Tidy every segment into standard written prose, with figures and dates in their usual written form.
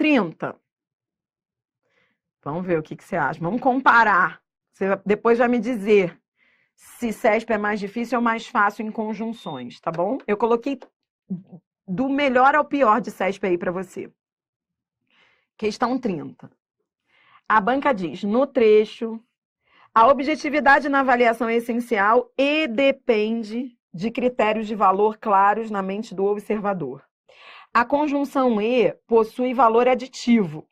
30. Vamos ver o que você acha. Vamos comparar. Você depois vai me dizer se CESP é mais difícil ou mais fácil em conjunções, tá bom? Eu coloquei do melhor ao pior de CESP aí para você. Questão 30. A banca diz, no trecho, a objetividade na avaliação é essencial e depende de critérios de valor claros na mente do observador. A conjunção E possui valor aditivo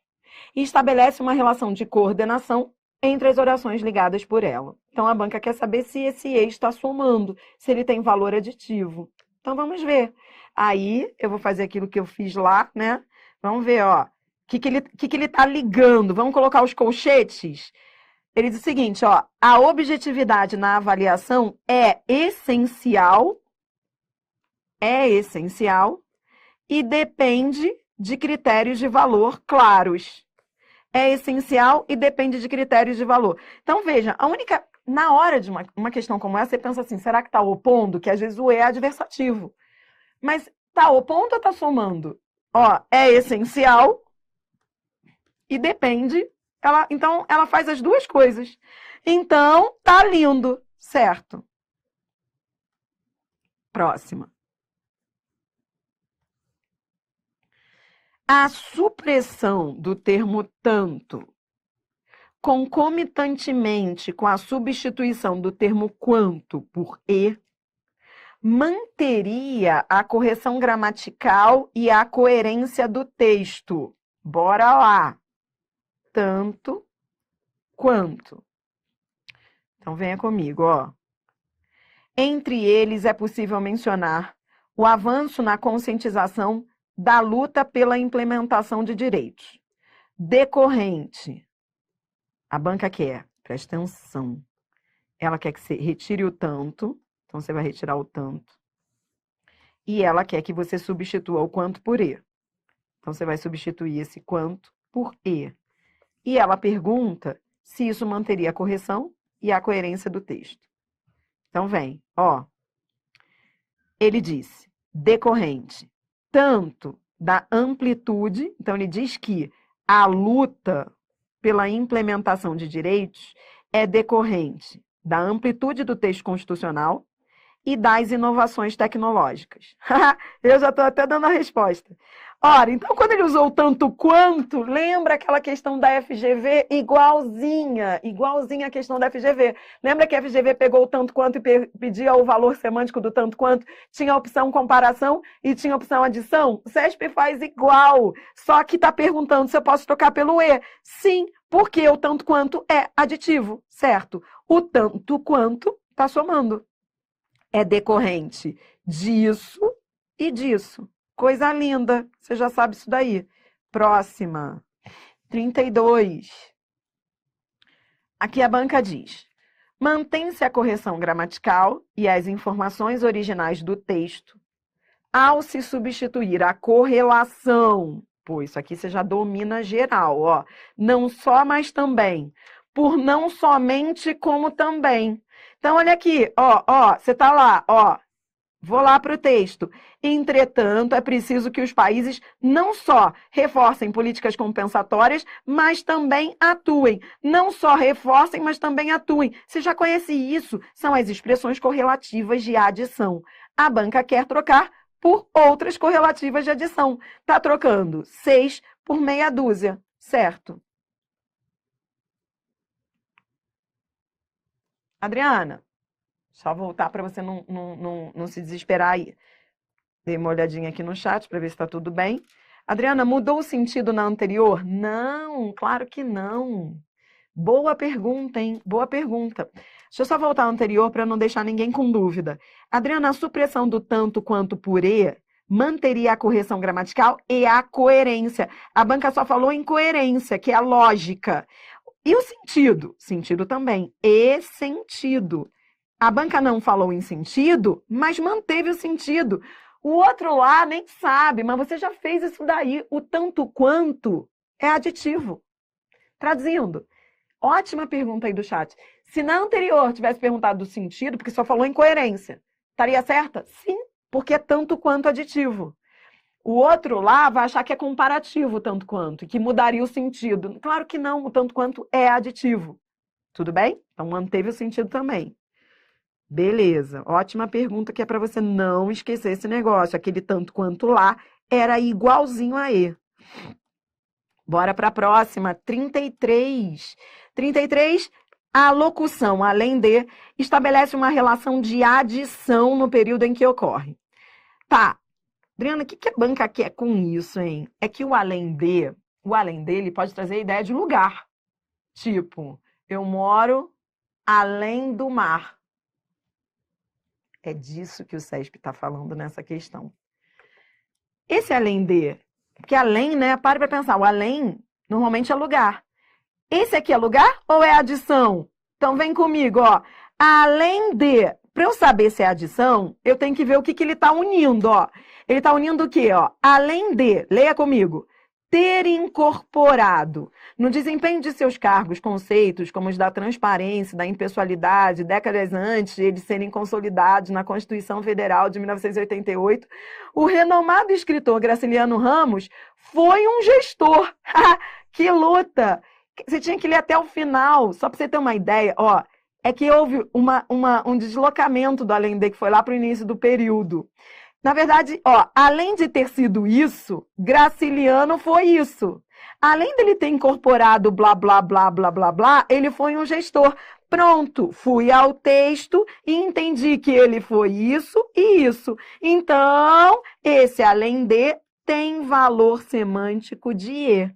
e estabelece uma relação de coordenação entre as orações ligadas por ela. Então, a banca quer saber se esse E está somando, se ele tem valor aditivo. Então, vamos ver. Aí, eu vou fazer aquilo que eu fiz lá, né? Vamos ver, ó. O que ele está ligando? Vamos colocar os colchetes? Ele diz o seguinte, ó. A objetividade na avaliação é essencial e depende de critérios de valor claros. É essencial e depende de critérios de valor. Então, veja, na hora de uma questão como essa, você pensa assim, será que está opondo? Que às vezes o E é adversativo. Mas está opondo ou está somando? Ó, é essencial e depende. Então, ela faz as duas coisas. Então, tá lindo, certo? Próxima. A supressão do termo tanto, concomitantemente com a substituição do termo quanto por e, manteria a correção gramatical e a coerência do texto. Bora lá. Tanto quanto. Então, venha comigo, ó. Entre eles é possível mencionar o avanço na conscientização da luta pela implementação de direitos. Decorrente. A banca quer, presta atenção, ela quer que você retire o tanto, então você vai retirar o tanto. E ela quer que você substitua o quanto por E. Então você vai substituir esse quanto por E. E ela pergunta se isso manteria a correção e a coerência do texto. Então vem, ó. Ele disse, decorrente, tanto da amplitude, então ele diz que a luta pela implementação de direitos é decorrente da amplitude do texto constitucional e das inovações tecnológicas. Eu já estou até dando a resposta. Ora, então quando ele usou o tanto quanto, lembra aquela questão da FGV igualzinha a questão da FGV. Lembra que a FGV pegou o tanto quanto e pedia o valor semântico do tanto quanto? Tinha a opção comparação e tinha a opção adição? O CESP faz igual, só que está perguntando se eu posso trocar pelo E. Sim, porque o tanto quanto é aditivo, certo? O tanto quanto está somando. É decorrente disso e disso. Coisa linda, você já sabe isso daí. Próxima, 32. Aqui a banca diz, mantém-se a correção gramatical e as informações originais do texto ao se substituir a correlação. Pô, isso aqui você já domina geral, ó. Não só, mas também. Por não somente, como também. Então, olha aqui, ó, você tá lá, ó. Vou lá para o texto. Entretanto, é preciso que os países não só reforcem políticas compensatórias, mas também atuem. Não só reforcem, mas também atuem. Você já conhece isso? São as expressões correlativas de adição. A banca quer trocar por outras correlativas de adição. Está trocando 6 por meia dúzia, certo? Adriana, só voltar para você não se desesperar aí. Dei uma olhadinha aqui no chat para ver se está tudo bem. Adriana, mudou o sentido na anterior? Não, claro que não. Boa pergunta, hein? Boa pergunta. Deixa eu só voltar ao anterior para não deixar ninguém com dúvida. Adriana, a supressão do tanto quanto por E manteria a correção gramatical e a coerência. A banca só falou em coerência, que é a lógica. E o sentido? Sentido também. E sentido. A banca não falou em sentido, mas manteve o sentido. O outro lá nem sabe, mas você já fez isso daí. O tanto quanto é aditivo. Traduzindo, ótima pergunta aí do chat. Se na anterior tivesse perguntado do sentido, porque só falou em coerência, estaria certa? Sim, porque é tanto quanto aditivo. O outro lá vai achar que é comparativo tanto quanto, e que mudaria o sentido. Claro que não, o tanto quanto é aditivo. Tudo bem? Então manteve o sentido também. Beleza, ótima pergunta que é para você não esquecer esse negócio. Aquele tanto quanto lá era igualzinho a E. Bora para a próxima, 33. 33, a locução, além de, estabelece uma relação de adição no período em que ocorre. Tá, Adriana, o que a banca quer com isso, hein? É que o além dele pode trazer a ideia de lugar. Tipo, eu moro além do mar. É disso que o CESP está falando nessa questão. Esse além de, porque além, né? Pare para pensar, o além normalmente é lugar. Esse aqui é lugar ou é adição? Então vem comigo, ó. Além de, para eu saber se é adição, eu tenho que ver o que ele está unindo, ó. Ele está unindo o quê, ó? Além de, leia comigo, ter incorporado no desempenho de seus cargos conceitos como os da transparência, da impessoalidade, décadas antes de eles serem consolidados na Constituição Federal de 1988, o renomado escritor Graciliano Ramos foi um gestor. Que luta! Você tinha que ler até o final, só para você ter uma ideia, ó. É que houve um deslocamento do além de, que foi lá para o início do período. Na verdade, ó, além de ter sido isso, Graciliano foi isso. Além dele ter incorporado blá, blá, blá, blá, blá, blá, ele foi um gestor. Pronto, fui ao texto e entendi que ele foi isso e isso. Então, esse além de tem valor semântico de E.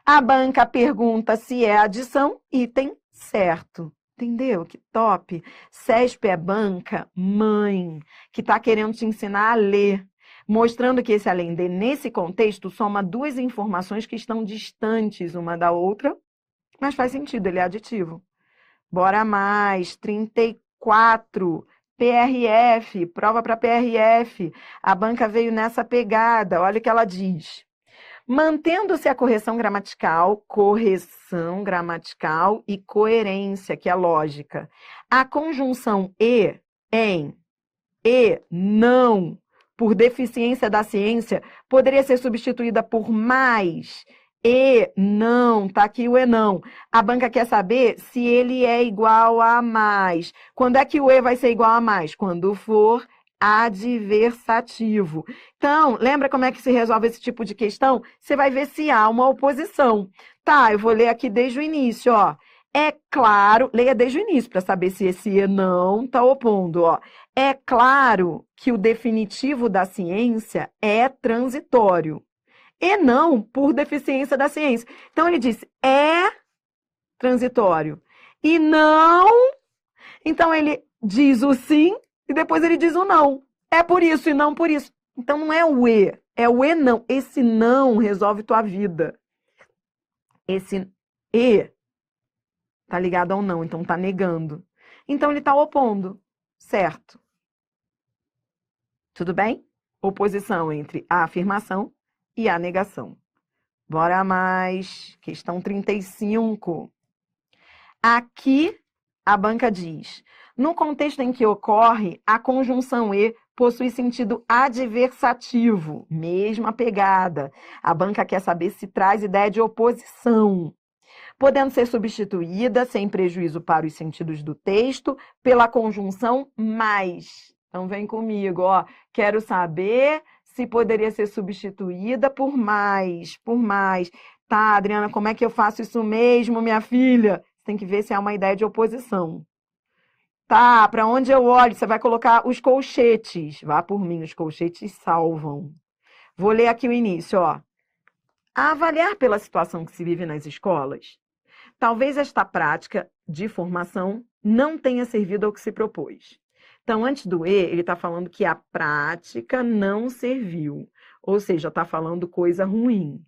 A banca pergunta se é adição, item certo. Entendeu? Que top. CESP é banca, mãe, que está querendo te ensinar a ler, mostrando que esse além de, nesse contexto, soma duas informações que estão distantes uma da outra, mas faz sentido, ele é aditivo. Bora mais, 34. PRF, prova para PRF. A banca veio nessa pegada, olha o que ela diz. Mantendo-se a correção gramatical e coerência, que é lógica. A conjunção e, em, e, não, por deficiência da ciência, poderia ser substituída por mais, e, não, tá aqui o e não. A banca quer saber se ele é igual a mais. Quando é que o e vai ser igual a mais? Quando for adversativo. Então, lembra como é que se resolve esse tipo de questão? Você vai ver se há uma oposição. Tá, eu vou ler aqui desde o início, ó. É claro, leia desde o início para saber se esse e não está opondo, ó. É claro que o definitivo da ciência é transitório. E não por deficiência da ciência. Então, ele disse, é transitório. E não... Então, ele diz o sim e depois ele diz o não. É por isso e não por isso. Então não é o e, é o e não. Esse não resolve tua vida. Esse e tá ligado ao não, então tá negando. Então ele tá opondo, certo? Tudo bem? Oposição entre a afirmação e a negação. Bora mais. Questão 35. Aqui a banca diz: no contexto em que ocorre, a conjunção e possui sentido adversativo, mesma pegada. A banca quer saber se traz ideia de oposição, podendo ser substituída, sem prejuízo para os sentidos do texto, pela conjunção mais. Então vem comigo, ó. Quero saber se poderia ser substituída por mais, por mais. Tá, Adriana, como é que eu faço isso mesmo, minha filha? Tem que ver se há uma ideia de oposição. Tá, para onde eu olho? Você vai colocar os colchetes. Vá por mim, os colchetes salvam. Vou ler aqui o início, ó. A avaliar pela situação que se vive nas escolas, talvez esta prática de formação não tenha servido ao que se propôs. Então, antes do E, ele está falando que a prática não serviu. Ou seja, está falando coisa ruim.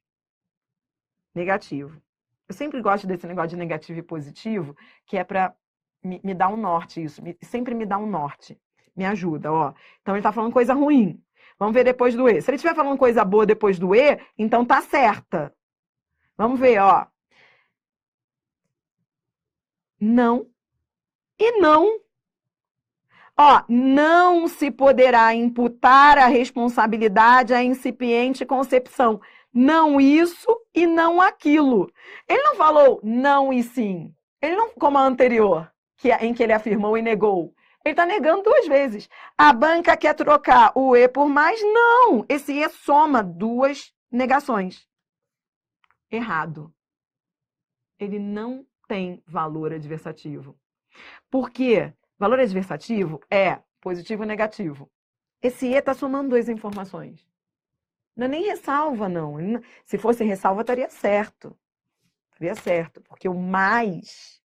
Negativo. Eu sempre gosto desse negócio de negativo e positivo, que é para me dar um norte isso. Sempre me dá um norte. Me ajuda, ó. Então, ele está falando coisa ruim. Vamos ver depois do E. Se ele estiver falando coisa boa depois do E, então tá certa. Vamos ver, ó. Não e não. Ó, não se poderá imputar a responsabilidade à incipiente concepção. Não isso e não aquilo. Ele não falou não e sim. Ele não, como a anterior, em que ele afirmou e negou. Ele está negando 2 vezes. A banca quer trocar o E por mais? Não. Esse E soma 2 negações. Errado. Ele não tem valor adversativo. Por quê? Valor adversativo é positivo e negativo. Esse E está somando 2 informações. Não é nem ressalva, não. Se fosse ressalva, estaria certo. Estaria certo, porque o mais,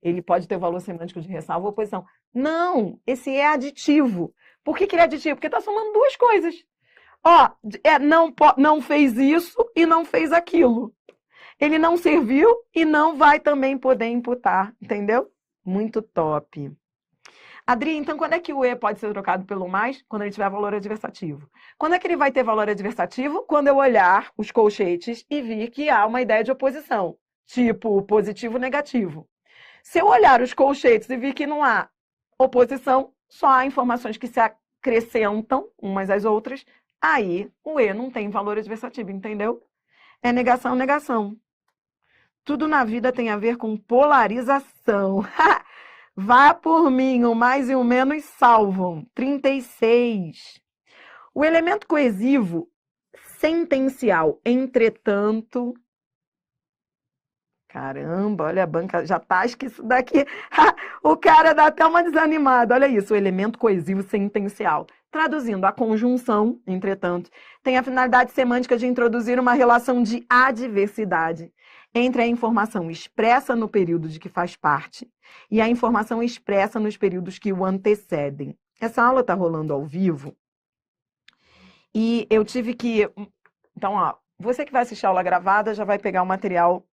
ele pode ter o valor semântico de ressalva ou oposição. Não, esse E é aditivo. Por que ele é aditivo? Porque está somando 2 coisas. Ó, não fez isso e não fez aquilo. Ele não serviu e não vai também poder imputar, entendeu? Muito top. Adri, então quando é que o E pode ser trocado pelo mais? Quando ele tiver valor adversativo. Quando é que ele vai ter valor adversativo? Quando eu olhar os colchetes e vir que há uma ideia de oposição, tipo positivo negativo. Se eu olhar os colchetes e vir que não há oposição, só há informações que se acrescentam umas às outras, aí o E não tem valor adversativo, entendeu? É negação, negação. Tudo na vida tem a ver com polarização. Vá por mim, o mais e o menos salvam. 36. O elemento coesivo sentencial, entretanto... Caramba, olha a banca, já tá esquecido daqui. O cara dá até uma desanimada. Olha isso, o elemento coesivo sentencial. Traduzindo, a conjunção, entretanto, tem a finalidade semântica de introduzir uma relação de adversidade entre a informação expressa no período de que faz parte e a informação expressa nos períodos que o antecedem. Essa aula está rolando ao vivo e eu tive que... Então, ó, você que vai assistir a aula gravada já vai pegar o material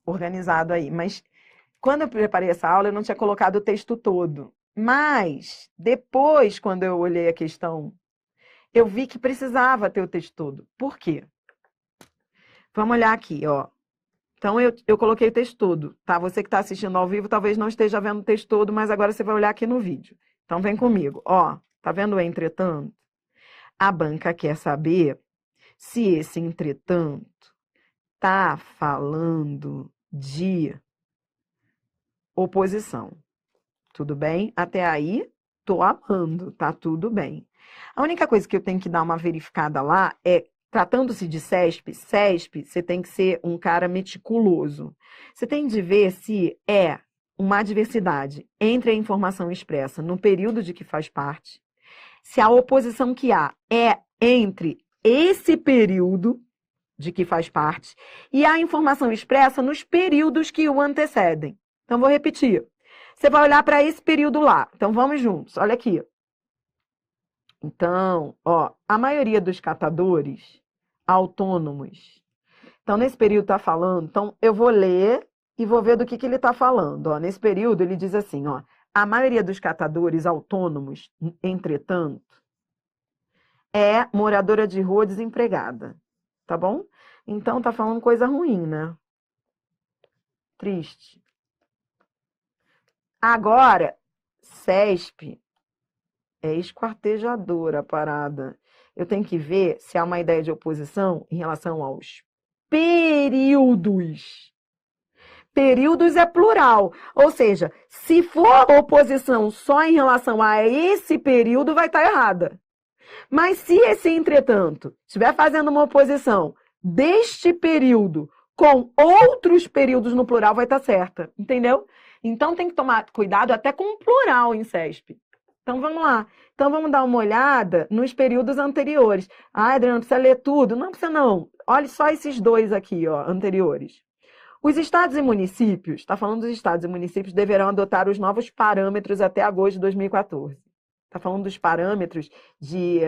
organizado aí, mas quando eu preparei essa aula eu não tinha colocado o texto todo. Mas depois, quando eu olhei a questão, eu vi que precisava ter o texto todo. Por quê? Vamos olhar aqui, ó. Então, eu coloquei o texto todo, tá? Você que está assistindo ao vivo, talvez não esteja vendo o texto todo, mas agora você vai olhar aqui no vídeo. Então, vem comigo. Ó, tá vendo o entretanto? A banca quer saber se esse entretanto tá falando de oposição. Tudo bem? Até aí, tô amando, tá tudo bem. A única coisa que eu tenho que dar uma verificada lá é, tratando-se de CESP, você tem que ser um cara meticuloso. Você tem de ver se é uma adversidade entre a informação expressa no período de que faz parte, se a oposição que há é entre esse período de que faz parte e a informação expressa nos períodos que o antecedem. Então, vou repetir. Você vai olhar para esse período lá. Então, vamos juntos. Olha aqui. Então, ó, a maioria dos catadores autônomos. Então, nesse período está falando. Então, eu vou ler e vou ver do que ele está falando. Ó, nesse período, ele diz assim, ó. A maioria dos catadores autônomos, entretanto, é moradora de rua desempregada. Tá bom? Então, tá falando coisa ruim, né? Triste. Agora, CESP é esquartejadora a parada. Eu tenho que ver se há uma ideia de oposição em relação aos períodos. Períodos é plural. Ou seja, se for oposição só em relação a esse período, vai estar errada. Mas se esse, entretanto, estiver fazendo uma oposição deste período com outros períodos no plural, vai estar certa. Entendeu? Então, tem que tomar cuidado até com o plural em CESP. Então, vamos lá. Então, vamos dar uma olhada nos períodos anteriores. Ah, Adriana, não precisa ler tudo? Não precisa, não. Olha só esses 2 aqui, ó, anteriores. Os estados e municípios, está falando dos estados e municípios, deverão adotar os novos parâmetros até agosto de 2014. Está falando dos parâmetros de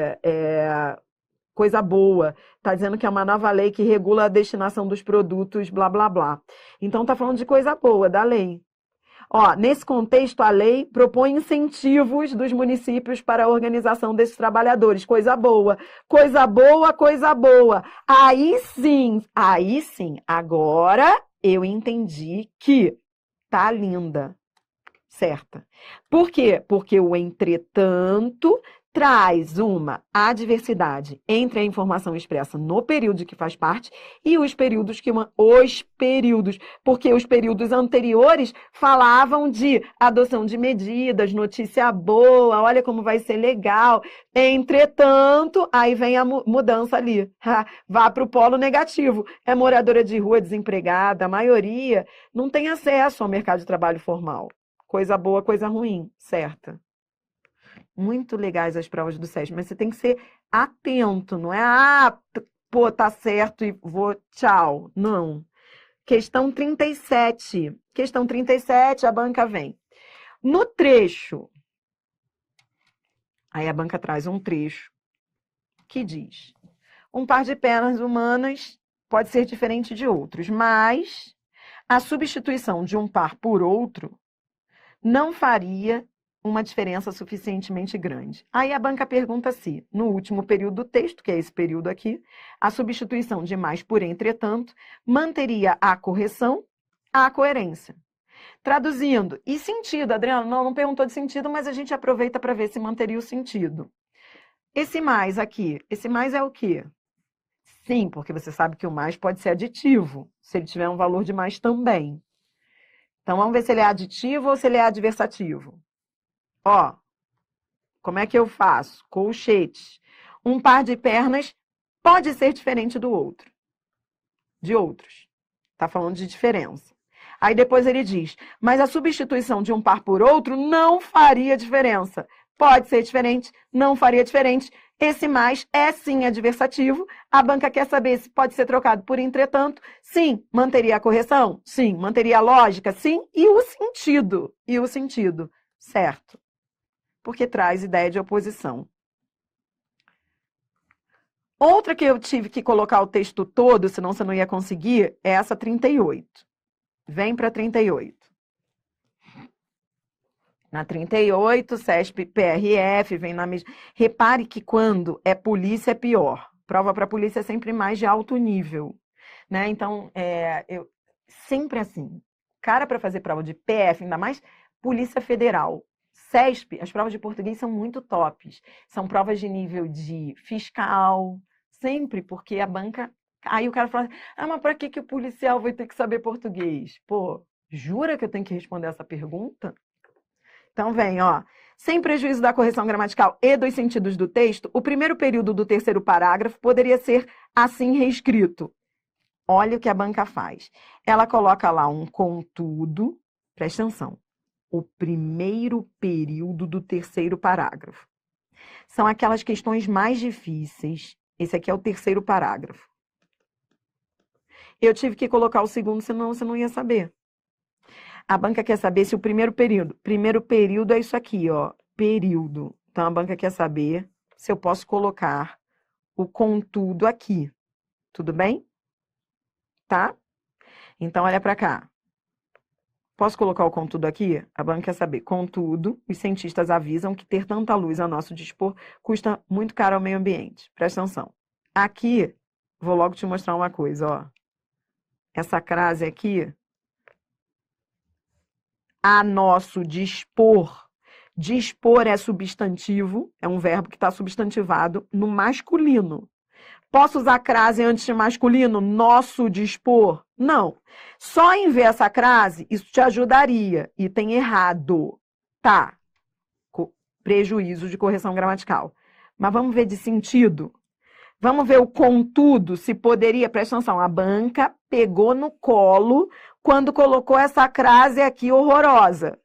coisa boa. Está dizendo que é uma nova lei que regula a destinação dos produtos, blá, blá, blá. Então, está falando de coisa boa, da lei. Ó, nesse contexto, a lei propõe incentivos dos municípios para a organização desses trabalhadores. Coisa boa, coisa boa, coisa boa. Aí sim, agora eu entendi que tá linda. certa. Por quê? Porque o entretanto traz uma adversidade entre a informação expressa no período que faz parte e os períodos porque os períodos anteriores falavam de adoção de medidas, notícia boa, olha como vai ser legal. Entretanto, aí vem a mudança ali. Vá para o polo negativo. É moradora de rua, desempregada, a maioria não tem acesso ao mercado de trabalho formal. Coisa boa, coisa ruim, certa. Muito legais as provas do SESC, mas você tem que ser atento, não é, pô, tá certo e vou, tchau. Não. Questão 37. Questão 37, a banca vem. No trecho, aí a banca traz um trecho que diz: um par de pernas humanas pode ser diferente de outros, mas a substituição de um par por outro não faria uma diferença suficientemente grande. Aí a banca pergunta se, no último período do texto, que é esse período aqui, a substituição de mais por entretanto manteria a correção, a coerência. Traduzindo, e sentido, Adriana? Não perguntou de sentido, mas a gente aproveita para ver se manteria o sentido. Esse mais aqui, esse mais é o quê? Sim, porque você sabe que o mais pode ser aditivo, se ele tiver um valor de mais também. Então, vamos ver se ele é aditivo ou se ele é adversativo. Ó, como é que eu faço? Colchete. Um par de pernas pode ser diferente do outro. De outros. Tá falando de diferença. Aí depois ele diz, mas a substituição de um par por outro não faria diferença. Pode ser diferente, não faria diferente. Esse mais é sim adversativo. A banca quer saber se pode ser trocado por entretanto. Sim, manteria a correção? Sim. Manteria a lógica? Sim. E o sentido? E o sentido? Certo. Porque traz ideia de oposição. Outra que eu tive que colocar o texto todo, senão você não ia conseguir, é essa 38. Vem para 38. Na 38, CESP, PRF, vem na mesma. Repare que quando é polícia é pior. Prova para polícia é sempre mais de alto nível. Né? Então, eu sempre assim. Cara, para fazer prova de PF, ainda mais Polícia Federal. CESP, as provas de português são muito tops. São provas de nível de fiscal, sempre, porque a banca... Aí o cara fala, mas para que o policial vai ter que saber português? Pô, jura que eu tenho que responder essa pergunta? Então vem, ó. Sem prejuízo da correção gramatical e dos sentidos do texto, o primeiro período do terceiro parágrafo poderia ser assim reescrito. Olha o que a banca faz. Ela coloca lá um contudo, presta atenção, o primeiro período do terceiro parágrafo. São aquelas questões mais difíceis. Esse aqui é o terceiro parágrafo. Eu tive que colocar o segundo, senão você não ia saber. A banca quer saber se o primeiro período é isso aqui, ó, período. Então, a banca quer saber se eu posso colocar o contudo aqui. Tudo bem? Tá? Então, olha para cá. Posso colocar o contudo aqui? A banca quer saber. Contudo, os cientistas avisam que ter tanta luz a nosso dispor custa muito caro ao meio ambiente. Presta atenção. Aqui, vou logo te mostrar uma coisa, ó. Essa crase aqui, a nosso dispor. Dispor é substantivo, é um verbo que está substantivado no masculino. Posso usar crase antes de masculino? Nosso dispor? Não. Só em ver essa crase, isso te ajudaria. E tem errado. Tá. Prejuízo de correção gramatical. Mas vamos ver de sentido? Vamos ver o contudo, se poderia. Presta atenção, a banca pegou no colo quando colocou essa crase aqui horrorosa.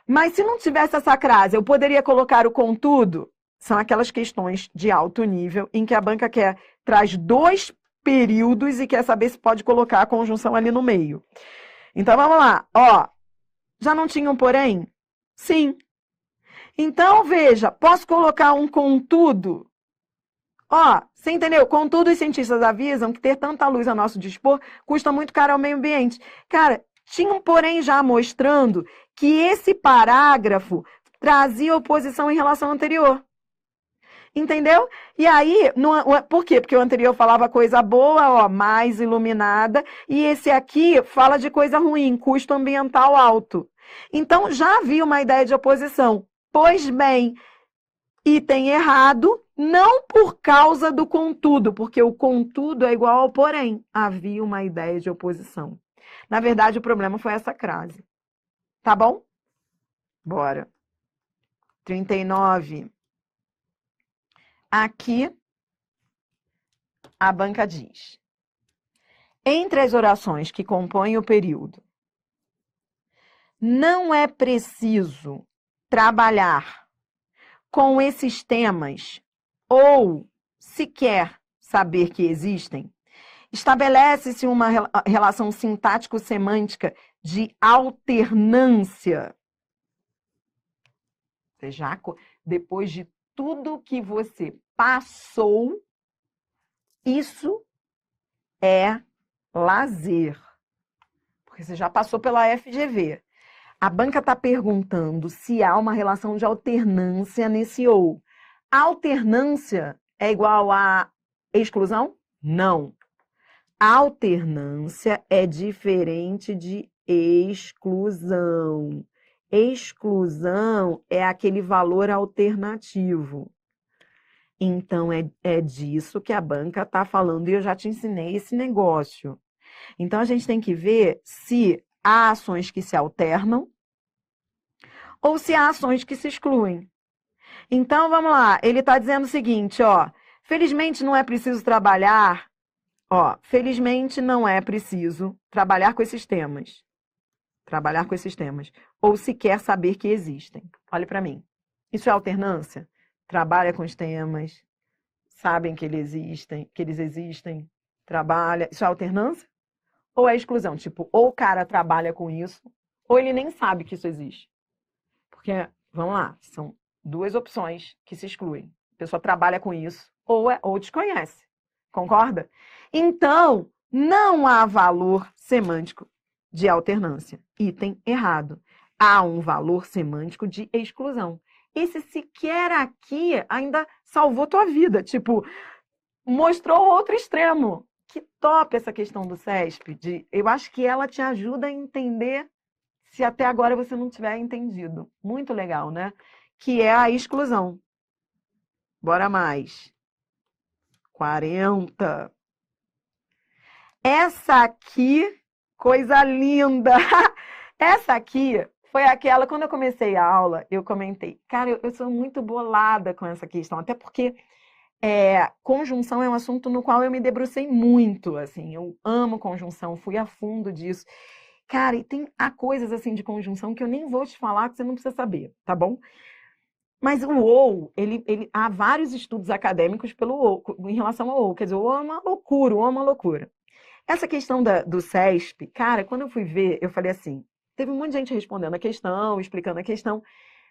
Mas se não tivesse essa crase, eu poderia colocar o contudo? São aquelas questões de alto nível em que a banca traz dois períodos e quer saber se pode colocar a conjunção ali no meio. Então, vamos lá. Ó, já não tinha um porém? Sim. Então, veja, posso colocar um contudo? Ó, você entendeu? Contudo, os cientistas avisam que ter tanta luz a nosso dispor custa muito caro ao meio ambiente. Cara, tinha um porém já mostrando que esse parágrafo trazia oposição em relação ao anterior. Entendeu? E aí, por quê? Porque o anterior falava coisa boa, ó, mais iluminada, e esse aqui fala de coisa ruim, custo ambiental alto. Então, já havia uma ideia de oposição. Pois bem, item errado, não por causa do contudo, porque o contudo é igual ao porém. Havia uma ideia de oposição. Na verdade, o problema foi essa crase. Tá bom? Bora. 39. Aqui, a banca diz: entre as orações que compõem o período, não é preciso trabalhar com esses temas ou sequer saber que existem. Estabelece-se uma relação sintático-semântica de alternância. Você já, depois de tudo que você passou, isso é lazer. Porque você já passou pela FGV. A banca está perguntando se há uma relação de alternância nesse ou. Alternância é igual a exclusão? Não. Alternância é diferente de exclusão. Exclusão é aquele valor alternativo. Então, é disso que a banca está falando e eu já te ensinei esse negócio. Então, a gente tem que ver se há ações que se alternam ou se há ações que se excluem. Então, vamos lá. Ele está dizendo o seguinte, ó. Felizmente não é preciso trabalhar, ó. Felizmente não é preciso trabalhar com esses temas. Trabalhar com esses temas. Ou sequer saber que existem. Olha para mim. Isso é alternância? Trabalha com os temas, sabem que eles existem, trabalha. Isso é alternância? Ou é exclusão? Tipo, ou o cara trabalha com isso, ou ele nem sabe que isso existe. Porque, vamos lá, são duas opções que se excluem. A pessoa trabalha com isso, ou desconhece. Concorda? Então, não há valor semântico de alternância. Item errado. Há um valor semântico de exclusão. Esse sequer aqui ainda salvou tua vida. Tipo, mostrou o outro extremo. Que top essa questão do CESP. Eu acho que ela te ajuda a entender se até agora você não tiver entendido. Muito legal, né? Que é a exclusão. Bora mais. 40. Essa aqui, coisa linda. Essa aqui foi aquela, quando eu comecei a aula, eu comentei. Cara, eu sou muito bolada com essa questão, até porque conjunção é um assunto no qual eu me debrucei muito, assim. Eu amo conjunção, fui a fundo disso. Cara, e há coisas assim de conjunção que eu nem vou te falar, que você não precisa saber, tá bom? Mas o ou, há vários estudos acadêmicos pelo ou, em relação ao ou. Quer dizer, o ou é uma loucura, o ou é uma loucura. Essa questão do CESP, cara, quando eu fui ver, eu falei assim, teve um monte de gente respondendo a questão, explicando a questão,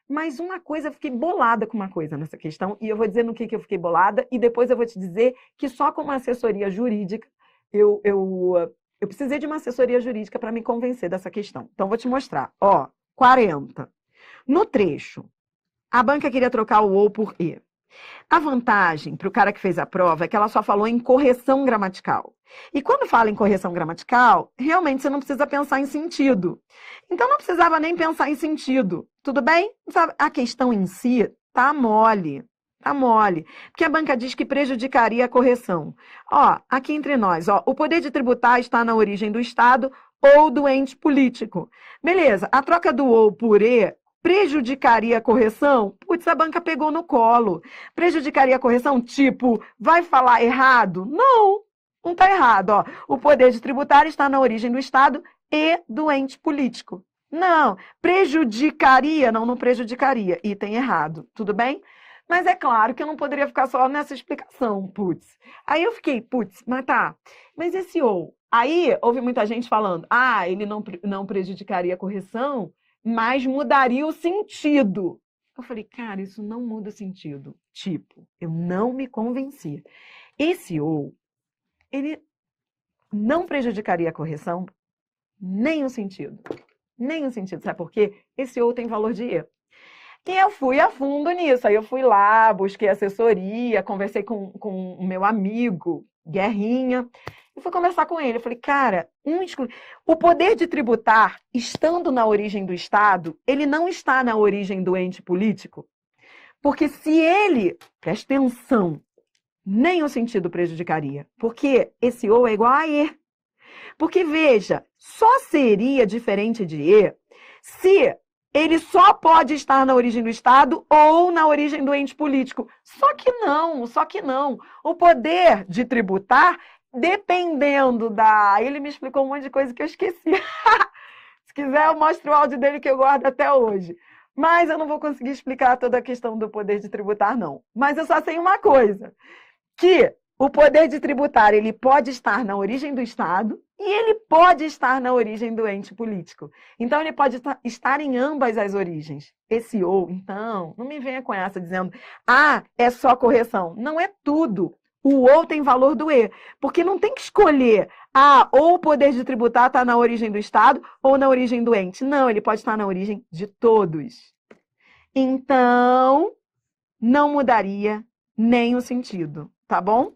mas uma coisa, eu fiquei bolada com uma coisa nessa questão, e eu vou dizer no que eu fiquei bolada, e depois eu vou te dizer que só com uma assessoria jurídica, eu precisei de uma assessoria jurídica para me convencer dessa questão. Então, vou te mostrar. Ó, 40. No trecho, a banca queria trocar o ou por e. A vantagem para o cara que fez a prova é que ela só falou em correção gramatical. E quando fala em correção gramatical, realmente você não precisa pensar em sentido. Então não precisava nem pensar em sentido. Tudo bem? A questão em si tá mole. Tá mole. Porque a banca diz que prejudicaria a correção. Ó, aqui entre nós, ó, o poder de tributar está na origem do Estado ou do ente político. Beleza, a troca do ou por e prejudicaria a correção? Putz, a banca pegou no colo. Prejudicaria a correção? Tipo, vai falar errado? Não, não está errado. Ó. O poder de tributar está na origem do Estado e do ente político. Não, prejudicaria? Não, não prejudicaria. Item errado, tudo bem? Mas é claro que eu não poderia ficar só nessa explicação, putz. Aí eu fiquei, putz, mas tá. Mas esse ou? Aí houve muita gente falando, ele não prejudicaria a correção, mas mudaria o sentido. Eu falei, cara, isso não muda o sentido. Tipo, eu não me convenci. Esse ou, ele não prejudicaria a correção, nem o sentido. Nem o sentido. Sabe por quê? Esse ou tem valor de e. E eu fui a fundo nisso. Aí eu fui lá, busquei assessoria, conversei com o meu amigo, Guerrinha, e fui conversar com ele. Eu falei, cara, o poder de tributar, estando na origem do Estado, ele não está na origem do ente político. Porque se ele, preste atenção, nem o sentido prejudicaria. Porque esse ou é igual a e. Porque, veja, só seria diferente de e se ele só pode estar na origem do Estado ou na origem do ente político. Só que não. O poder de tributar, dependendo da... Ele me explicou um monte de coisa que eu esqueci. Se quiser, eu mostro o áudio dele que eu guardo até hoje. Mas eu não vou conseguir explicar toda a questão do poder de tributar, não. Mas eu só sei uma coisa, que o poder de tributar, ele pode estar na origem do Estado e ele pode estar na origem do ente político. Então, ele pode estar em ambas as origens. Esse ou, então, não me venha com essa dizendo, é só correção. Não é tudo. O ou tem valor do e, porque não tem que escolher, ou o poder de tributar está na origem do Estado ou na origem do ente. Não, ele pode estar na origem de todos. Então, não mudaria nem o sentido, tá bom?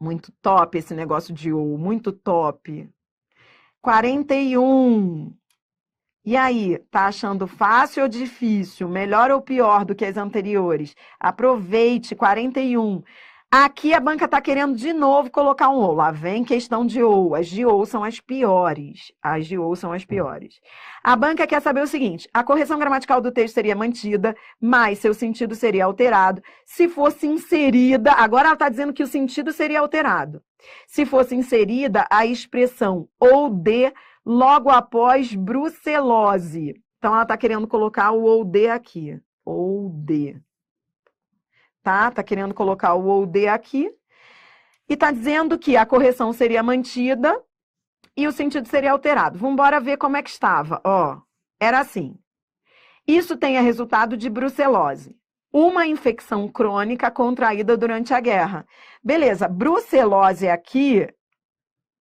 Muito top esse negócio de ou, muito top. 41. E aí, tá achando fácil ou difícil? Melhor ou pior do que as anteriores? Aproveite, 41. Aqui a banca está querendo de novo colocar um ou. Lá vem questão de ou. As de ou são as piores. A banca quer saber o seguinte, a correção gramatical do texto seria mantida, mas seu sentido seria alterado. Se fosse inserida, agora ela está dizendo que o sentido seria alterado. Se fosse inserida a expressão ou de logo após brucelose. Então ela está querendo colocar o ou de aqui. Ou de. Tá querendo colocar o ou de aqui. E tá dizendo que a correção seria mantida e o sentido seria alterado. Vamos embora ver como é que estava. Era assim. Isso tem a resultado de brucelose. Uma infecção crônica contraída durante a guerra. Beleza, brucelose aqui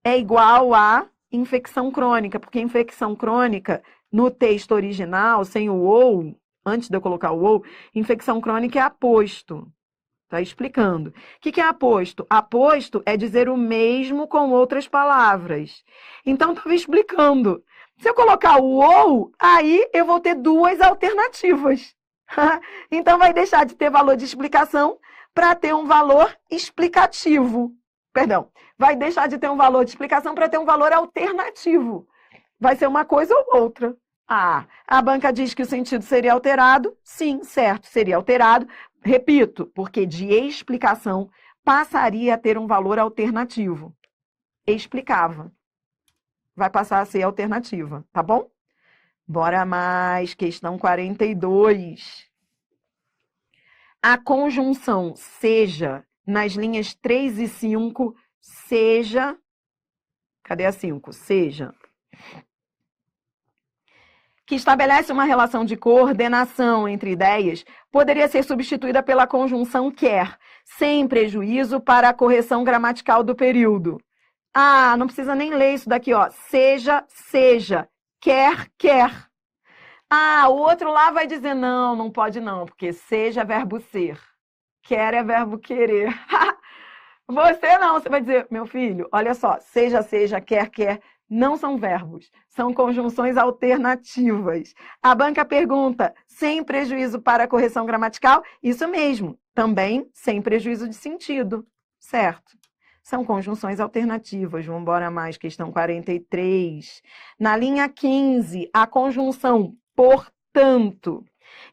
é igual a infecção crônica, porque infecção crônica, no texto original, sem o ou, antes de eu colocar o ou, infecção crônica é aposto. Está explicando. O que é aposto? Aposto é dizer o mesmo com outras palavras. Então, estava explicando. Se eu colocar o ou, aí eu vou ter duas alternativas. Então, vai deixar de ter valor de explicação para ter um valor explicativo. Perdão, vai deixar de ter um valor de explicação para ter um valor alternativo. Vai ser uma coisa ou outra. A banca diz que o sentido seria alterado. Sim, certo, seria alterado. Repito, porque de explicação passaria a ter um valor alternativo. Explicava. Vai passar a ser alternativa, tá bom? Bora mais, questão 42. A conjunção seja, nas linhas 3 e 5, seja... Cadê a 5? Seja... que estabelece uma relação de coordenação entre ideias, poderia ser substituída pela conjunção quer, sem prejuízo para a correção gramatical do período. Não precisa nem ler isso daqui, Seja, seja. Quer, quer. O outro lá vai dizer, não pode não, porque seja é verbo ser. Quer é verbo querer. Você não, você vai dizer, meu filho, olha só, seja, seja, quer, quer. Não são verbos, são conjunções alternativas. A banca pergunta, sem prejuízo para a correção gramatical? Isso mesmo, também sem prejuízo de sentido, certo? São conjunções alternativas. Vamos embora mais, questão 43. Na linha 15, a conjunção portanto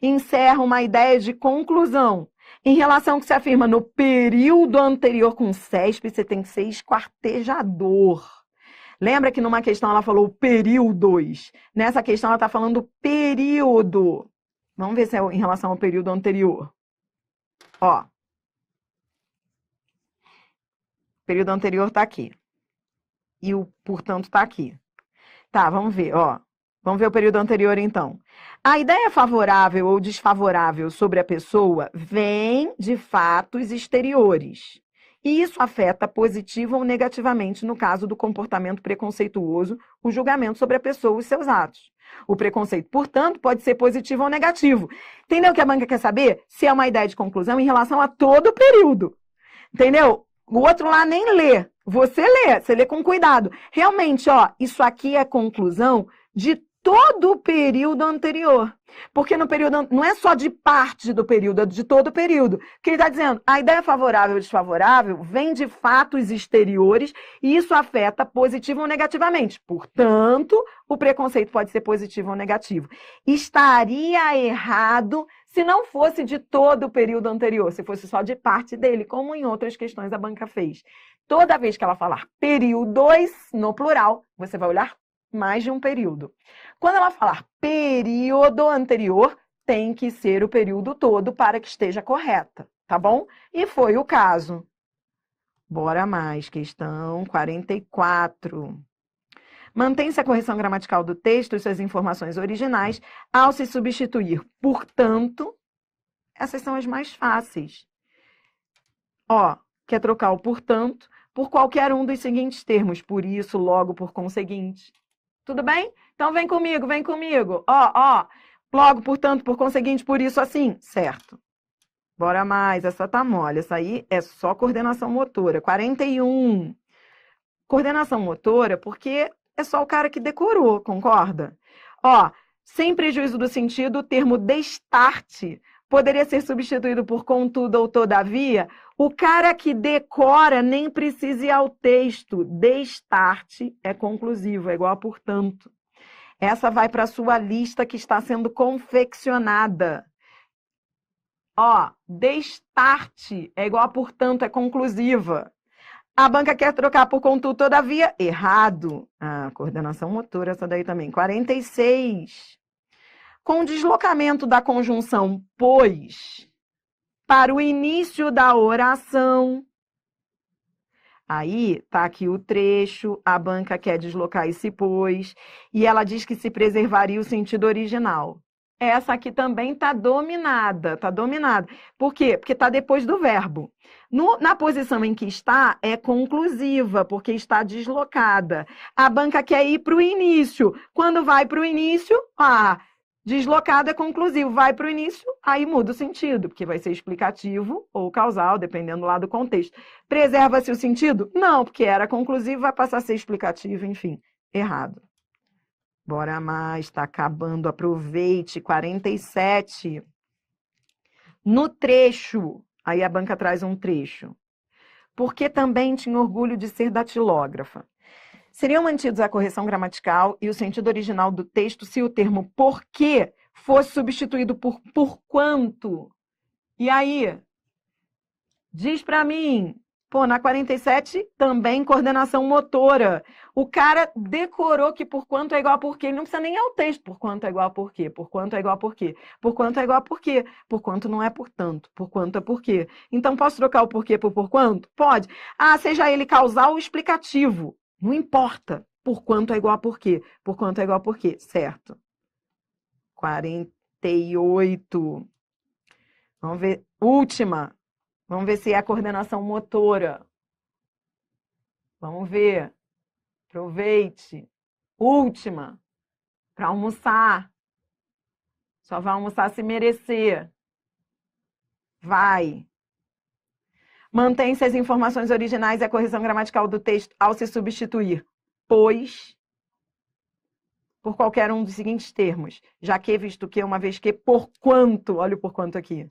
encerra uma ideia de conclusão. Em relação ao que se afirma no período anterior com CESP, você tem que ser esquartejador. Lembra que numa questão ela falou períodos? Nessa questão ela está falando período. Vamos ver se é em relação ao período anterior. O período anterior está aqui. E o portanto está aqui. Tá, vamos ver, Vamos ver o período anterior, então. A ideia favorável ou desfavorável sobre a pessoa vem de fatos exteriores. E isso afeta positiva ou negativamente, no caso do comportamento preconceituoso, o julgamento sobre a pessoa e os seus atos. O preconceito, portanto, pode ser positivo ou negativo. Entendeu o que a banca quer saber? Se é uma ideia de conclusão em relação a todo o período. Entendeu? O outro lá nem lê. Você lê com cuidado. Realmente, ó, isso aqui é conclusão de todo o período anterior. Porque no período não é só de parte do período, é de todo o período. Que ele está dizendo, a ideia favorável ou desfavorável vem de fatos exteriores e isso afeta positivo ou negativamente. Portanto, o preconceito pode ser positivo ou negativo. Estaria errado se não fosse de todo o período anterior, se fosse só de parte dele, como em outras questões a banca fez. Toda vez que ela falar períodos, no plural, você vai olhar mais de um período. Quando ela falar período anterior, tem que ser o período todo para que esteja correta, tá bom? E foi o caso. Bora mais, questão 44. Mantém-se a correção gramatical do texto e suas informações originais ao se substituir, portanto, essas são as mais fáceis. Ó, quer trocar o portanto por qualquer um dos seguintes termos, por isso, logo, por conseguinte. Tudo bem? Então vem comigo, vem comigo. Ó, logo, portanto, por conseguinte, por isso, assim. Certo. Bora mais, essa tá mole. Essa aí é só coordenação motora. 41. Coordenação motora, porque é só o cara que decorou, concorda? Ó, sem prejuízo do sentido, o termo destarte poderia ser substituído por contudo ou todavia. O cara que decora nem precisa ir ao texto. Destarte é conclusivo, é igual a portanto. Essa vai para a sua lista que está sendo confeccionada. Ó, destarte é igual a portanto, é conclusiva. A banca quer trocar por contudo, todavia. Errado. Ah, coordenação motora, essa daí também. 46. Com deslocamento da conjunção pois para o início da oração. Aí, tá aqui o trecho, a banca quer deslocar esse pois, e ela diz que se preservaria o sentido original. Essa aqui também tá dominada, tá dominada. Por quê? Porque tá depois do verbo. Na posição em que está, é conclusiva, porque está deslocada. A banca quer ir para o início. Quando vai para o início, deslocado é conclusivo, vai para o início, aí muda o sentido, porque vai ser explicativo ou causal, dependendo lá do contexto. Preserva-se o sentido? Não, porque era conclusivo, vai passar a ser explicativo, enfim, errado. Bora mais, está acabando, aproveite, 47. No trecho, aí a banca traz um trecho. Porque também tinha orgulho de ser datilógrafa. Seriam mantidos a correção gramatical e o sentido original do texto se o termo porque fosse substituído por quanto. E aí? Diz para mim. Pô, na 47, também coordenação motora. O cara decorou que por quanto é igual a porquê. Ele não precisa nem ir ao texto. Por quanto é igual a porquê. Por quanto é igual a porquê. Por quanto é igual a porquê. Por quanto não é portanto. Por quanto é porquê. Então, posso trocar o porquê por quanto? Pode. Seja ele causal ou explicativo. Não importa por quanto é igual a porquê. Por quanto é igual a porquê. Certo. 48. Vamos ver. Última. Vamos ver se é a coordenação motora. Vamos ver. Aproveite. Última. Para almoçar. Só vai almoçar se merecer. Vai. Mantém-se as informações originais e a correção gramatical do texto ao se substituir, pois, por qualquer um dos seguintes termos. Já que, visto que, uma vez que, por quanto. Olha o por quanto aqui.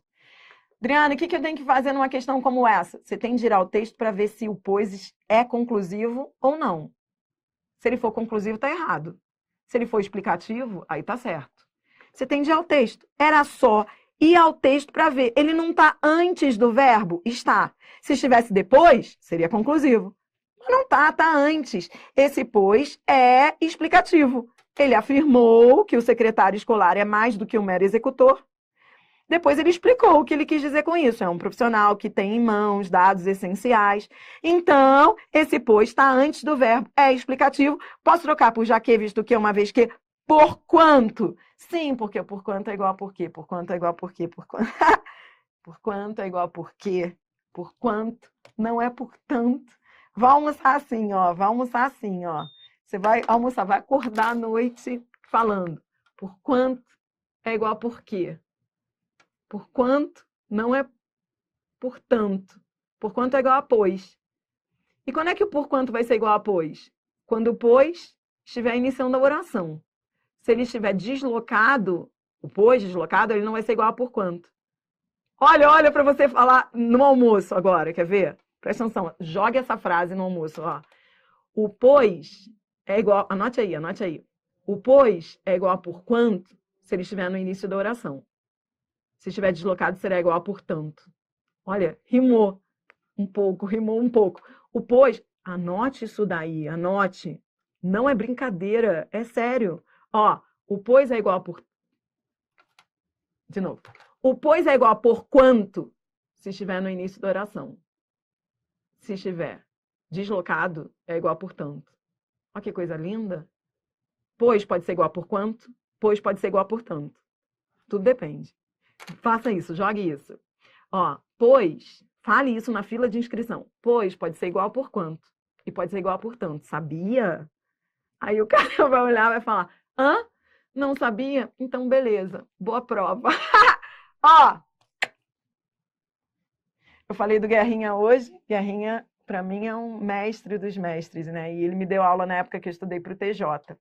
Adriana, o que eu tenho que fazer numa questão como essa? Você tem de ir ao texto para ver se o pois é conclusivo ou não. Se ele for conclusivo, está errado. Se ele for explicativo, aí está certo. Você tem de ir ao texto. Era só ir ao texto para ver. Ele não está antes do verbo? Está. Se estivesse depois, seria conclusivo. Mas não está, está antes. Esse pois é explicativo. Ele afirmou que o secretário escolar é mais do que um mero executor. Depois ele explicou o que ele quis dizer com isso. É um profissional que tem em mãos dados essenciais. Então, esse pois está antes do verbo, é explicativo. Posso trocar por já que, visto que, uma vez que, por quanto? Sim, porque por quanto é igual a por quê? Por quanto é igual a por quê? Por quanto é igual a por quê? Por quanto, não é por tanto. Vai almoçar assim, ó. Vai almoçar assim, ó. Você vai almoçar, vai acordar à noite falando. Por quanto é igual a por quê? Por quanto não é por tanto. Por quanto é igual a pois. E quando é que o por quanto vai ser igual a pois? Quando o pois estiver iniciando a oração. Se ele estiver deslocado, o pois deslocado, ele não vai ser igual a por quanto. Olha para você falar no almoço agora, quer ver? Presta atenção, jogue essa frase no almoço, ó. O pois é igual, anote aí. O pois é igual a por quanto se ele estiver no início da oração. Se estiver deslocado, será igual a por tanto. Olha, rimou um pouco. O pois, anote isso daí, anote. Não é brincadeira, é sério. Ó, o pois é igual a por... De novo. O pois é igual a por quanto se estiver no início da oração. Se estiver deslocado, é igual a por tanto. Olha que coisa linda. Pois pode ser igual a por quanto, pois pode ser igual a por tanto. Tudo depende. Faça isso, jogue isso. Ó, pois, fale isso na fila de inscrição. Pois pode ser igual a por quanto e pode ser igual a por tanto. Sabia? Aí o cara vai olhar e vai falar, hã? Não sabia? Então beleza, boa prova. Ó, eu falei do Guerrinha hoje. Guerrinha, para mim, é um mestre dos mestres, né? E ele me deu aula na época que eu estudei para o TJ.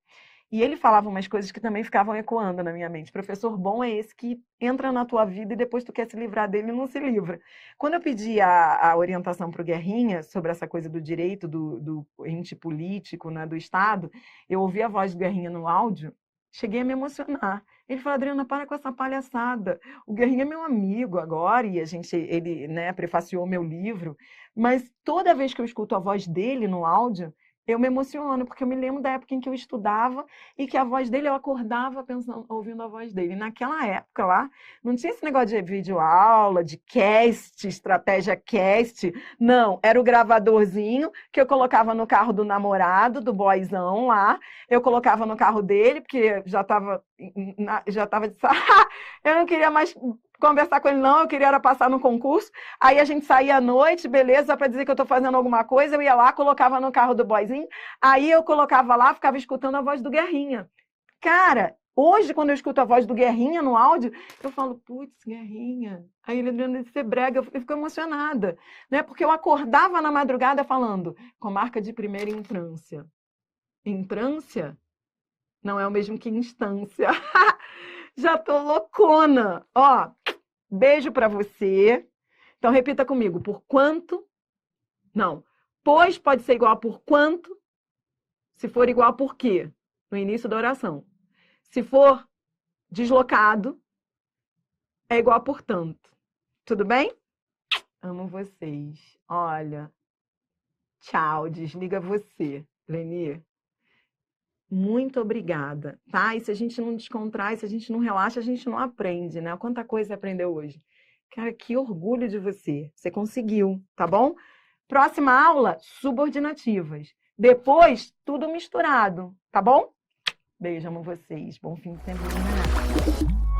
E ele falava umas coisas que também ficavam ecoando na minha mente. Professor bom é esse que entra na tua vida e depois tu quer se livrar dele e não se livra. Quando eu pedi a orientação para o Guerrinha sobre essa coisa do direito, do ente político, né, do Estado, eu ouvi a voz do Guerrinha no áudio, cheguei a me emocionar. Ele falou, Adriana, para com essa palhaçada. O Guerrinha é meu amigo agora e ele, né, prefaciou meu livro. Mas toda vez que eu escuto a voz dele no áudio, eu me emociono, porque eu me lembro da época em que eu estudava e que a voz dele, eu acordava pensando, ouvindo a voz dele. E naquela época lá, não tinha esse negócio de videoaula, de cast, estratégia cast. Não, era o gravadorzinho que eu colocava no carro do namorado, do boyzão lá. Eu colocava no carro dele, porque já estava de eu não queria mais conversar com ele, não, eu queria era passar no concurso. Aí a gente saía à noite, beleza, para dizer que eu estou fazendo alguma coisa, eu ia lá, colocava no carro do boyzinho, aí eu colocava lá, ficava escutando a voz do Guerrinha. Cara, hoje, quando eu escuto a voz do Guerrinha no áudio, eu falo, putz, Guerrinha. Aí ele disse ser brega, eu fico emocionada, né? Porque eu acordava na madrugada falando, comarca de primeira entrância. Entrância não é o mesmo que instância. Já tô loucona. Ó, beijo para você. Então, repita comigo. Por quanto? Não. Pois pode ser igual a por quanto? Se for igual a por quê? No início da oração. Se for deslocado, é igual a por tanto. Tudo bem? Amo vocês. Olha. Tchau. Desliga você, Leni. Muito obrigada, tá? E se a gente não descontrai, se a gente não relaxa, a gente não aprende, né? Quanta coisa você aprendeu hoje. Cara, que orgulho de você. Você conseguiu, tá bom? Próxima aula, subordinativas. Depois, tudo misturado, tá bom? Beijo, amo vocês. Bom fim de semana.